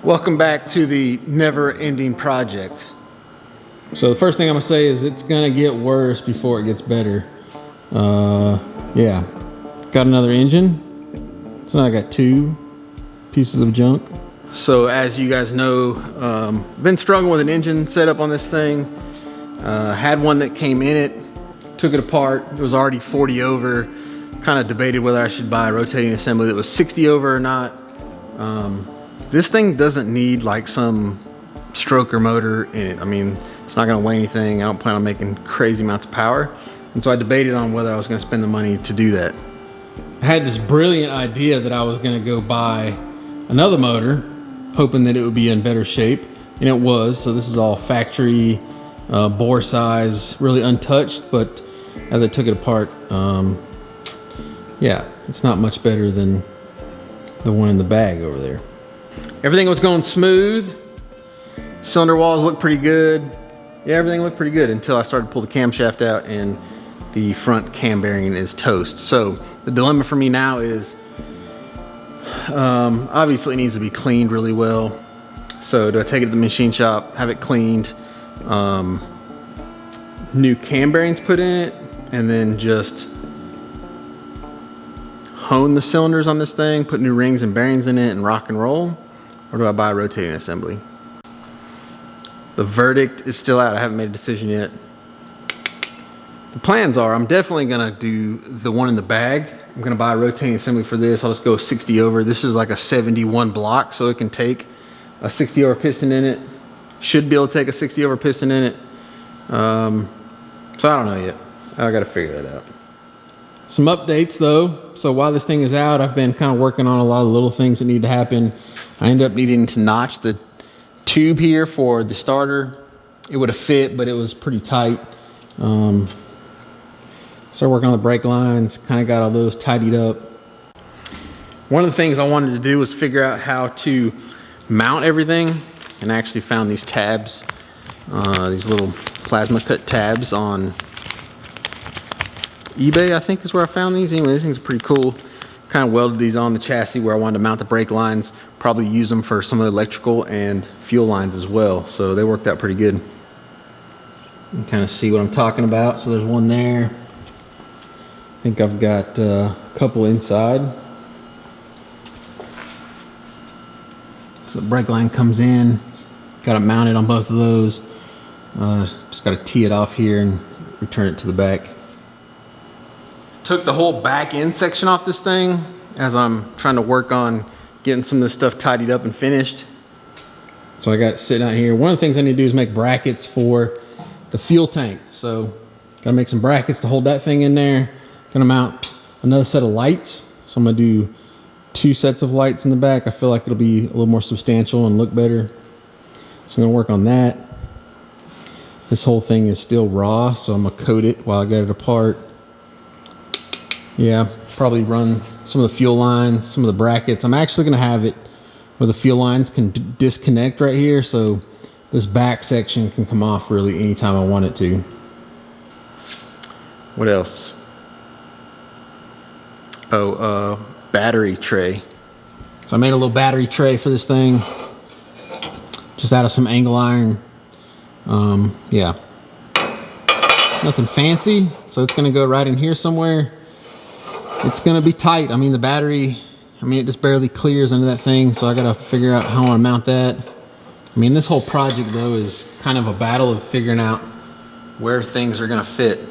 Welcome back to the never-ending project. So the first thing I'm gonna say is it's gonna get worse before it gets better. Yeah, got another engine. So now I got 2 pieces of junk. So as you guys know, been struggling with an engine setup on this thing. Had one that came in it, took it apart. It was already 40 over. Kind of debated whether I should buy a rotating assembly that was 60 over or not. This thing doesn't need like some stroker motor in it. I mean, it's not gonna weigh anything. I don't plan on making crazy amounts of power. And so I debated on whether I was gonna spend the money to do that. I had this brilliant idea that I was gonna go buy another motor, hoping that it would be in better shape, and it was. So this is all factory, bore size, really untouched, but as I took it apart, yeah, it's not much better than the one in the bag over there. Everything was going smooth. Cylinder walls looked pretty good. Yeah, everything looked pretty good until I started to pull the camshaft out and the front cam bearing is toast. So the dilemma for me now is, obviously it needs to be cleaned really well. So do I take it to the machine shop, have it cleaned, new cam bearings put in it, and then just hone the cylinders on this thing, put new rings and bearings in it and rock and roll? Or do I buy a rotating assembly? The verdict is still out. I haven't made a decision yet. The plans are, I'm definitely gonna do the one in the bag. I'm gonna buy a rotating assembly for this. I'll just go 60 over. This is like a 71 block, so it can take a 60 over piston in it. Should be able to take a 60 over piston in it. So I don't know yet. I gotta figure that out. Some updates though. So while this thing is out, I've been kind of working on a lot of little things that need to happen. I ended up needing to notch the tube here for the starter. It would have fit, but it was pretty tight. Started working on the brake lines, kind of got all those tidied up. One of the things I wanted to do was figure out how to mount everything, and I actually found these tabs, these little plasma cut tabs on eBay, I think is where I found these. Anyway, these things are pretty cool. Kind of welded these on the chassis where I wanted to mount the brake lines. Probably use them for some of the electrical and fuel lines as well. So they worked out pretty good. You can kind of see what I'm talking about. So there's one there. I think I've got a couple inside. So the brake line comes in. Got it mounted on both of those. Just got to tee it off here and return it to the back. Took the whole back end section off this thing as I'm trying to work on getting some of this stuff tidied up and finished. So I got it sitting out here. One of the things I need to do is make brackets for the fuel tank. So gotta make some brackets to hold that thing in there. Gonna mount another set of lights. So I'm gonna do 2 sets of lights in the back. I feel like it'll be a little more substantial and look better. So I'm gonna work on that. This whole thing is still raw, so I'm gonna coat it while I get it apart. Yeah, probably run some of the fuel lines, some of the brackets. I'm actually gonna have it where the fuel lines can disconnect right here, so this back section can come off really anytime I want it to. What else? Oh, battery tray. So I made a little battery tray for this thing, just out of some angle iron. Yeah, nothing fancy, so it's gonna go right in here somewhere. It's gonna be tight. I mean, the battery, it just barely clears under that thing, so I gotta figure out how I wanna mount that. I mean, this whole project though is kind of a battle of figuring out where things are gonna fit.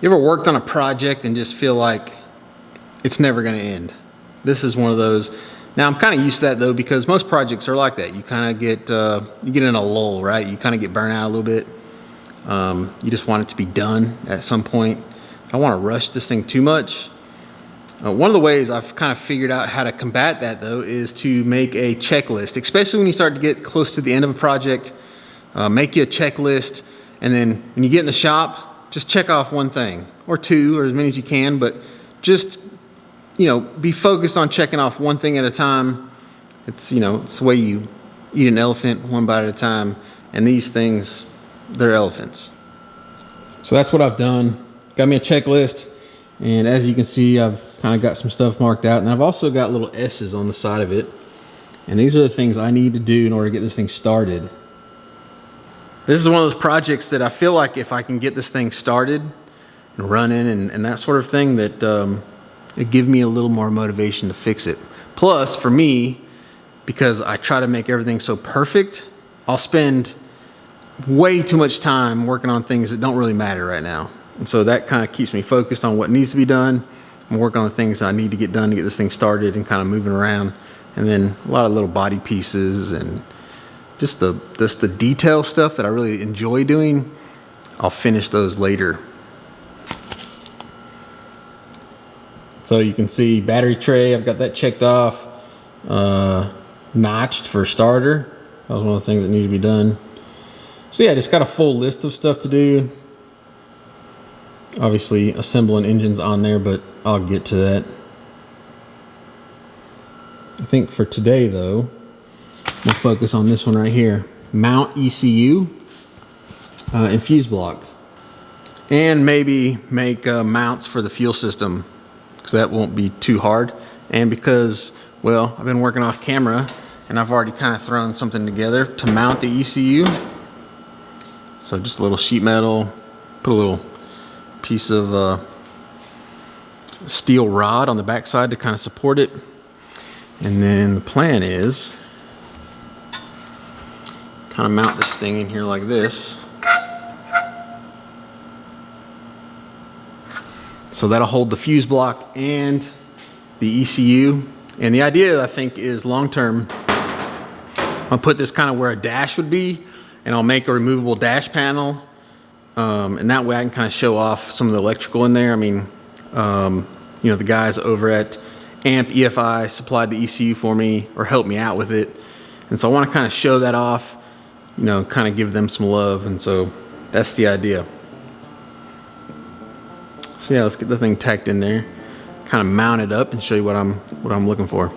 You ever worked on a project and just feel like it's never gonna end? This is one of those. Now I'm kind of used to that though, because most projects are like that. You kind of get, you get in a lull, right? You kind of get burnt out a little bit. You just want it to be done at some point. I don't want to rush this thing too much. One of the ways I've kind of figured out how to combat that though is to make a checklist, especially when you start to get close to the end of a project. Make you a checklist, and then when you get in the shop, just check off 1 thing or 2 or as many as you can, but just, you know, be focused on checking off 1 thing at a time. It's, you know, it's the way you eat an elephant, 1 bite at a time, and these things, they're elephants. So that's what I've done. Got me a checklist, and as you can see, I've kind of got some stuff marked out, and I've also got little S's on the side of it. And these are the things I need to do in order to get this thing started. This is one of those projects that I feel like if I can get this thing started and running and that sort of thing, that it give me a little more motivation to fix it. Plus, for me, because I try to make everything so perfect, I'll spend way too much time working on things that don't really matter right now. And so that kind of keeps me focused on what needs to be done and work on the things that I need to get done to get this thing started and kind of moving around. And then a lot of little body pieces and just the detail stuff that I really enjoy doing, I'll finish those later. So you can see battery tray, I've got that checked off. Notched for starter. That was one of the things that needed to be done. So yeah, just got a full list of stuff to do. Obviously assembling engines on there, but I'll get to that. I think for today though, we'll focus on this one right here. Mount ECU and fuse block. And maybe make mounts for the fuel system, because that won't be too hard. And because, well, I've been working off camera and I've already kind of thrown something together to mount the ECU. So just a little sheet metal, put a little piece of steel rod on the backside to kind of support it. And then the plan is kind of mount this thing in here like this. So that'll hold the fuse block and the ECU. And the idea, I think, is long term, I'll put this kind of where a dash would be, and I'll make a removable dash panel. And that way I can kind of show off some of the electrical in there. I mean, you know, the guys over at Amp EFI supplied the ECU for me, or helped me out with it. And so I want to kind of show that off, you know, kind of give them some love. And so that's the idea. So yeah, let's get the thing tacked in there, kind of mount it up and show you what I'm looking for.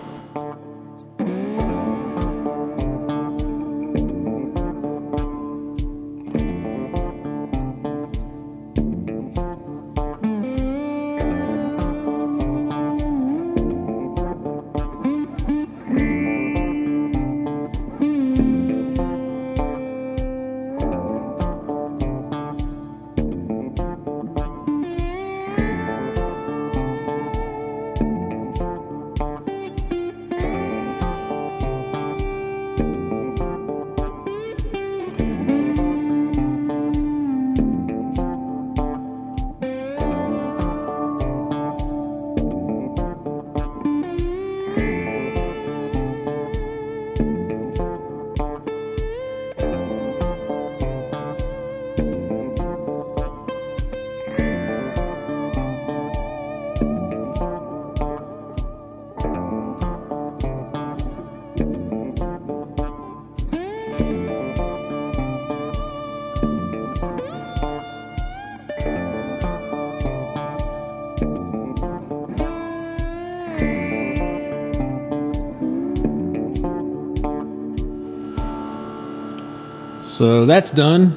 So that's done.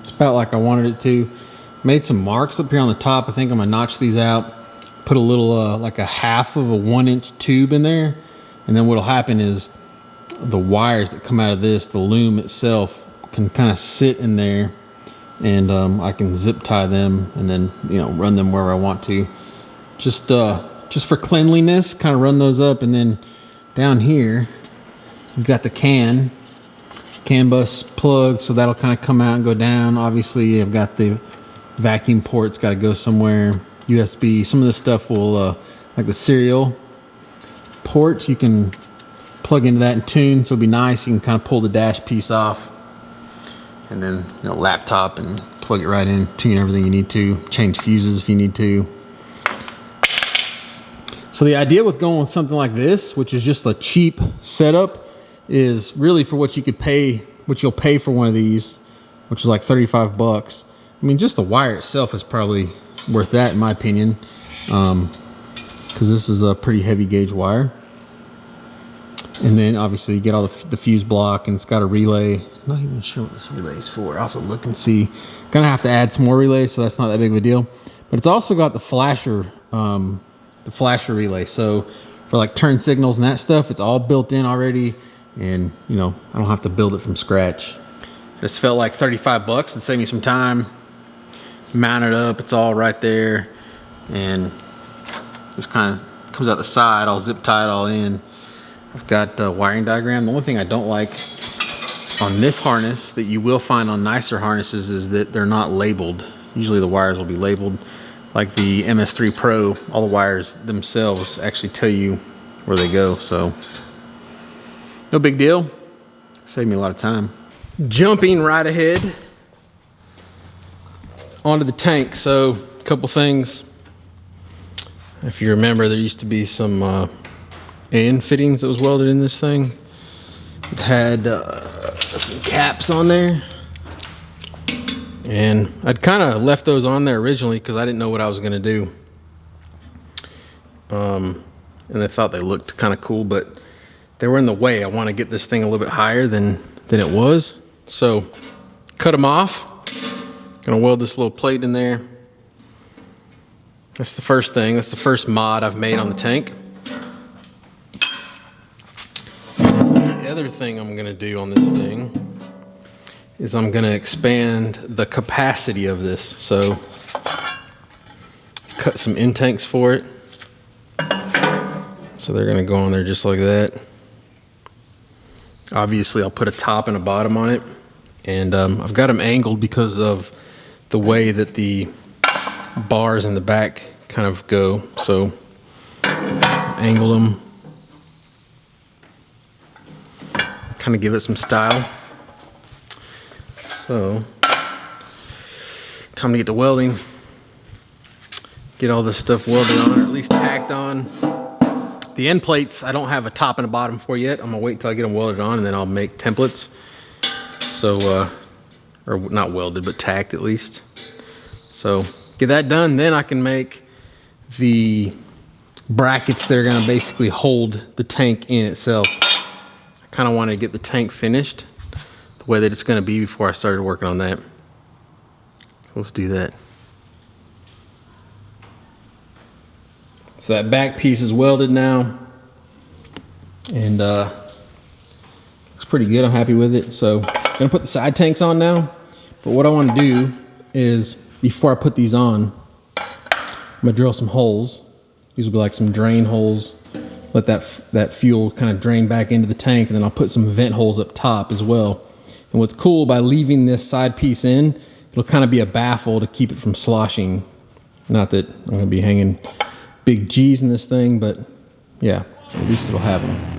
It's about like I wanted it to. Made some marks up here on the top. I think I'm gonna notch these out. Put a little, like a half of a 1-inch tube in there. And then what'll happen is the wires that come out of this, the loom itself, can kind of sit in there. And I can zip tie them and then, you know, run them wherever I want to. Just for cleanliness, kind of run those up. And then down here, you've got the CAN bus plug, so that'll kind of come out and go down. Obviously I've got the vacuum port's got to go somewhere. USB, some of this stuff will like the serial port, you can plug into that and tune, so it'll be nice. You can kind of pull the dash piece off and then, you know, laptop and plug it right in, tune everything you need to, change fuses if you need to. So the idea with going with something like this, which is just a cheap setup, is really for what you could pay, what you'll pay for one of these, which is like 35 bucks. I mean, just the wire itself is probably worth that in my opinion, because this is a pretty heavy gauge wire. And then obviously you get all the fuse block, and it's got a relay. I'm not even sure what this relay is for. I'll have to look and see. Gonna have to add some more relays, so that's not that big of a deal. But it's also got the flasher relay. So for like turn signals and that stuff. It's all built in already, and you know, I don't have to build it from scratch. This felt like 35 bucks. It'd save me some time. Mount it up, it's all right there, and this kind of comes out the side. I'll zip tie it all in. I've got a wiring diagram. The only thing I don't like on this harness that you will find on nicer harnesses is that they're not labeled. Usually the wires will be labeled. Like the MS3 Pro, all the wires themselves actually tell you where they go, so no big deal. Saved me a lot of time. Jumping right ahead onto the tank. So a couple things. If you remember, there used to be some end fittings that was welded in this thing. It had some caps on there, and I'd kind of left those on there originally because I didn't know what I was going to do, and I thought they looked kind of cool, but they were in the way. I want to get this thing a little bit higher than it was, so cut them off. Gonna weld this little plate in there. That's the first thing. That's the first mod I've made on the tank. The other thing I'm gonna do on this thing is I'm gonna expand the capacity of this. So cut some end tanks for it. So they're gonna go on there just like that. Obviously I'll put a top and a bottom on it. And I've got them angled because of the way that the bars in the back kind of go. So angle them, kind of give it some style. So time to get to welding. Get all this stuff welded on, or at least tacked on. The end plates I don't have a top and a bottom for yet. I'm gonna wait until I get them welded on, and then I'll make templates. So or not welded, but tacked at least. So get that done, then I can make the brackets that are gonna basically hold the tank in itself. I kind of want to get the tank finished the way that it's gonna be before I started working on that. So let's do that. So that back piece is welded now, and looks pretty good. I'm happy with it. So I'm gonna put the side tanks on now, but what I want to do is, before I put these on, I'm gonna drill some holes. These will be like some drain holes. Let that fuel kind of drain back into the tank, and then I'll put some vent holes up top as well. And what's cool, by leaving this side piece in, it'll kind of be a baffle to keep it from sloshing. Not that I'm gonna be hanging big G's in this thing, but yeah, at least it'll have them.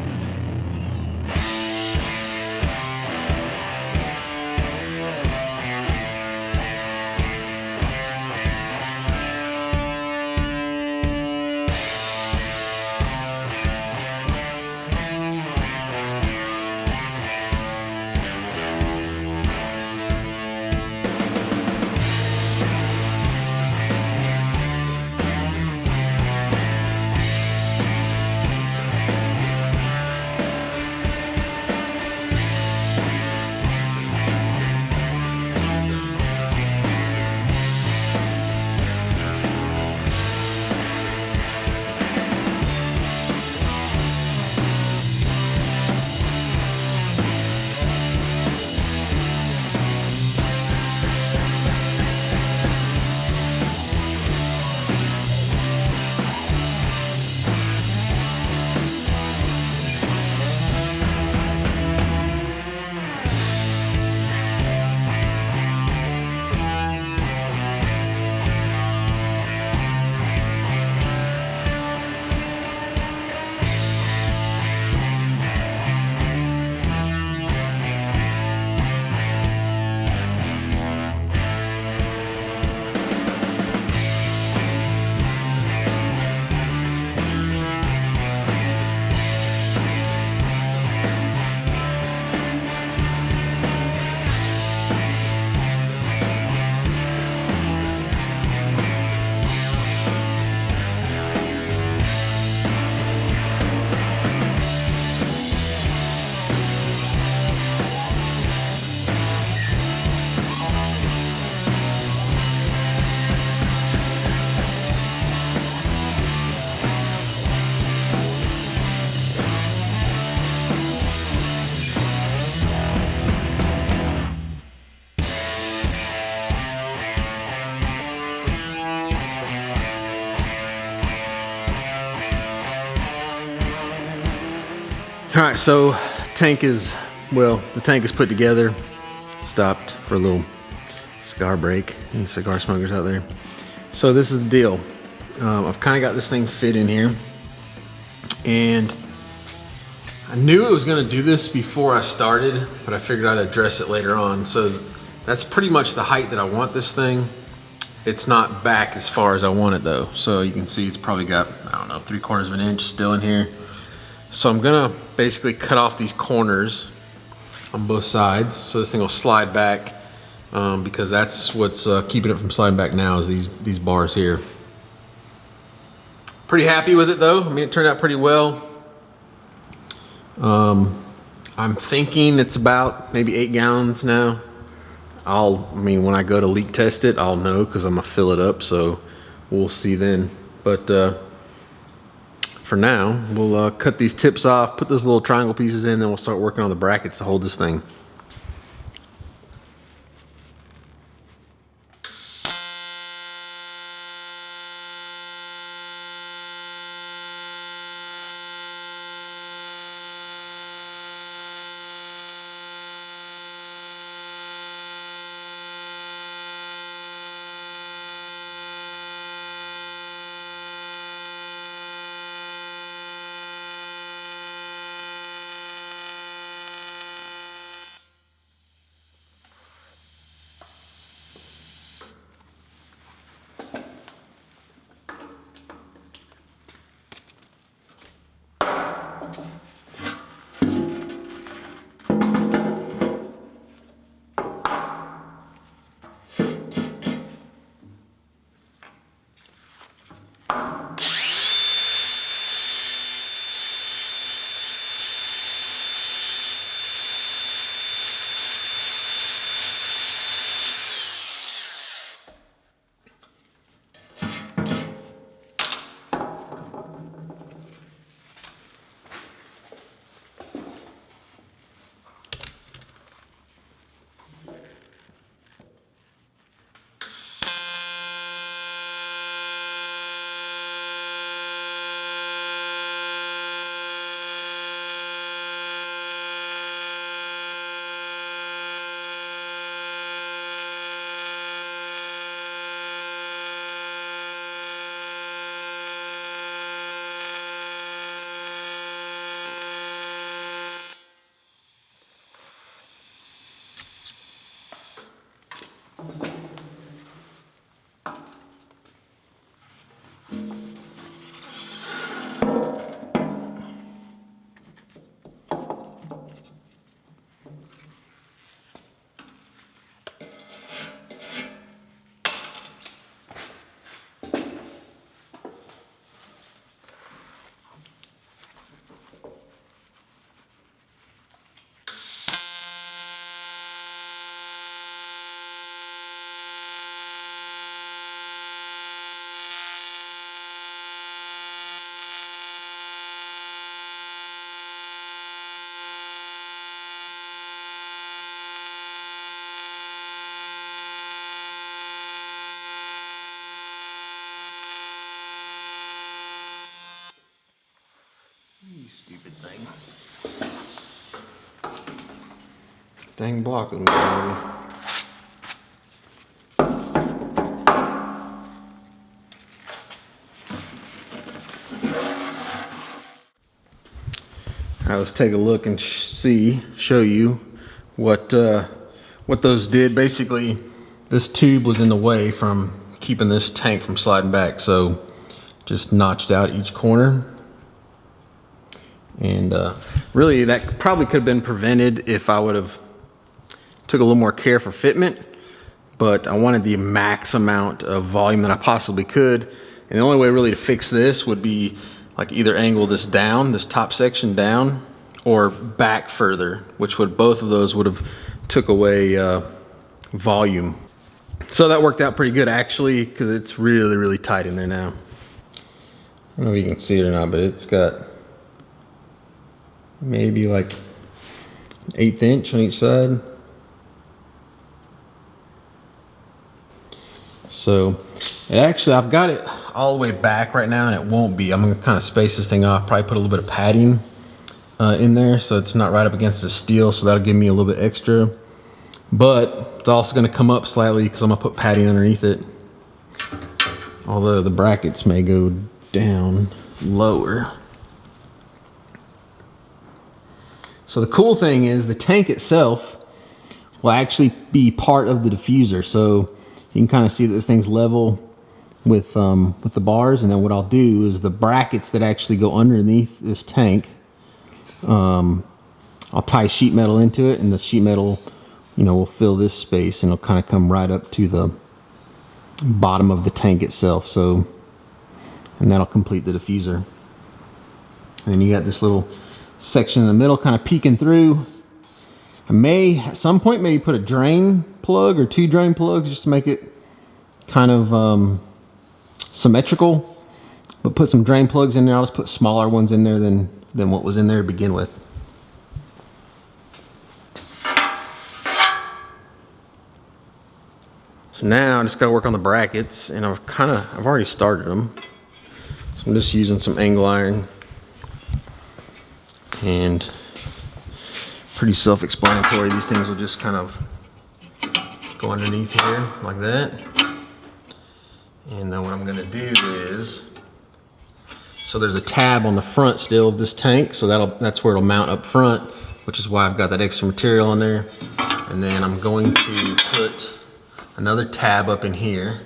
All right, so the tank is put together. Stopped for a little cigar break. Any cigar smokers out there? So this is the deal. I've kind of got this thing fit in here, and I knew it was going to do this before I started, but I figured I'd address it later on. So that's pretty much the height that I want this thing. It's not back as far as I want it though. So you can see it's probably got, I don't know, 3/4 of an inch still in here. So I'm gonna basically cut off these corners on both sides. So this thing will slide back because that's what's keeping it from sliding back now is these bars here. Pretty happy with it though. I mean, it turned out pretty well. I'm thinking it's about maybe 8 gallons now. When I go to leak test it, I'll know because I'm gonna fill it up, so we'll see then. But for now, we'll cut these tips off, put those little triangle pieces in, then we'll start working on the brackets to hold this thing. You stupid thing. Dang block with me already. All right, let's take a look and show you what those did. Basically, this tube was in the way from keeping this tank from sliding back, so just notched out each corner. And really, that probably could have been prevented if I would have took a little more care for fitment, but I wanted the max amount of volume that I possibly could. And the only way really to fix this would be like either angle this down, this top section down, or back further, which would, both of those would have took away volume. So that worked out pretty good actually, because it's really, really tight in there now. I don't know if you can see it or not, but it's got maybe like 1/8 inch on each side. So it actually, I've got it all the way back right now and it won't be. I'm gonna kind of space this thing off, probably put a little bit of padding in there, so it's not right up against the steel, so that'll give me a little bit extra. But it's also going to come up slightly because I'm going to put padding underneath it. Although the brackets may go down lower. So the cool thing is the tank itself will actually be part of the diffuser. So you can kind of see that this thing's level with the bars. And then what I'll do is the brackets that actually go underneath this tank, I'll tie sheet metal into it, and the sheet metal, you know, will fill this space, and it'll kind of come right up to the bottom of the tank itself. So, and that'll complete the diffuser. And then you got this little section in the middle kind of peeking through. I may at some point maybe put a drain plug or 2 drain plugs just to make it kind of symmetrical, but put some drain plugs in there. I'll just put smaller ones in there than what was in there to begin with. So now I just got to work on the brackets, and I've already started them. So I'm just using some angle iron, and pretty self-explanatory. These things will just kind of go underneath here like that. And then what I'm going to do is, so there's a tab on the front still of this tank, so that's where it'll mount up front, which is why I've got that extra material in there. And then I'm going to put another tab up in here.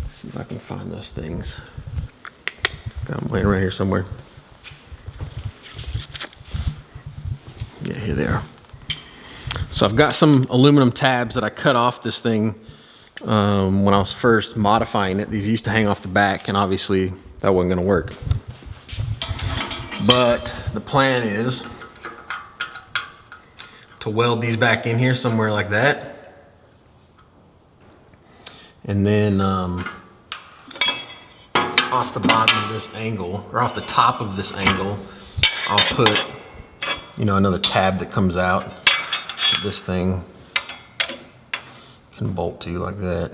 Let's see if I can find those things. Got them laying around here somewhere. Yeah, here they are. So I've got some aluminum tabs that I cut off this thing when I was first modifying it. These used to hang off the back, and obviously that wasn't going to work. But the plan is to weld these back in here somewhere like that. And then off the bottom of this angle, or off the top of this angle, I'll put, you know, another tab that comes out that this thing can bolt to like that.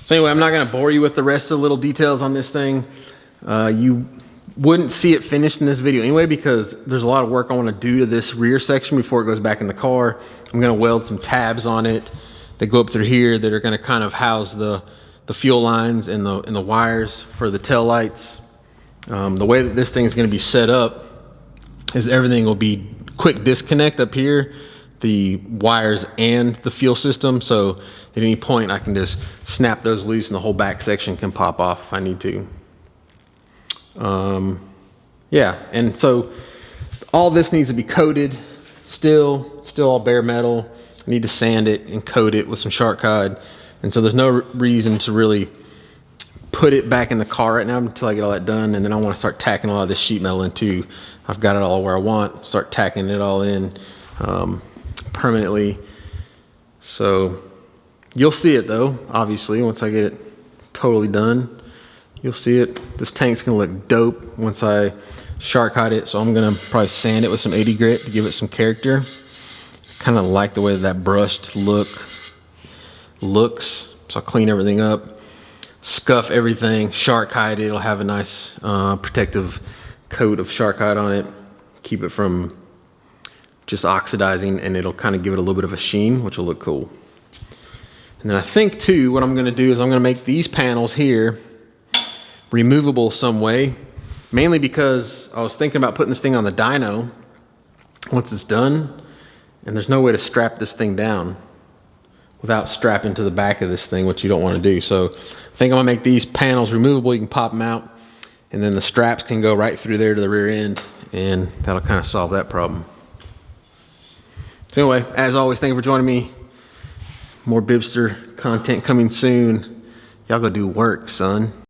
So anyway, I'm not going to bore you with the rest of the little details on this thing. You wouldn't see it finished in this video anyway, because there's a lot of work I want to do to this rear section before it goes back in the car. I'm going to weld some tabs on it that go up through here that are going to kind of house the fuel lines and the wires for the tail lights. The way that this thing is going to be set up is everything will be quick disconnect up here, the wires and the fuel system. So at any point I can just snap those loose and the whole back section can pop off if I need to. Yeah, and so all this needs to be coated still all bare metal. I need to sand it and coat it with some shark hide. And so there's no reason to really put it back in the car right now until I get all that done. And then I want to start tacking a lot of this sheet metal in too. I've got it all where I want, start tacking it all in permanently. So you'll see it though, obviously, once I get it totally done. You'll see it. This tank's gonna look dope once I shark hide it. So I'm gonna probably sand it with some 80 grit to give it some character. Kind of like the way that brushed looks. So I'll clean everything up, scuff everything, shark hide it. It'll have a nice protective coat of shark hide on it, keep it from just oxidizing, and it'll kind of give it a little bit of a sheen, which will look cool. And then I think too, what I'm going to do is I'm going to make these panels here removable some way, mainly because I was thinking about putting this thing on the dyno once it's done, and there's no way to strap this thing down without strapping to the back of this thing, which you don't want to do. So I think I'm gonna make these panels removable. You can pop them out, and then the straps can go right through there to the rear end, and that'll kind of solve that problem. So anyway, as always, thank you for joining me. More Bibster content coming soon. Y'all go do work, son.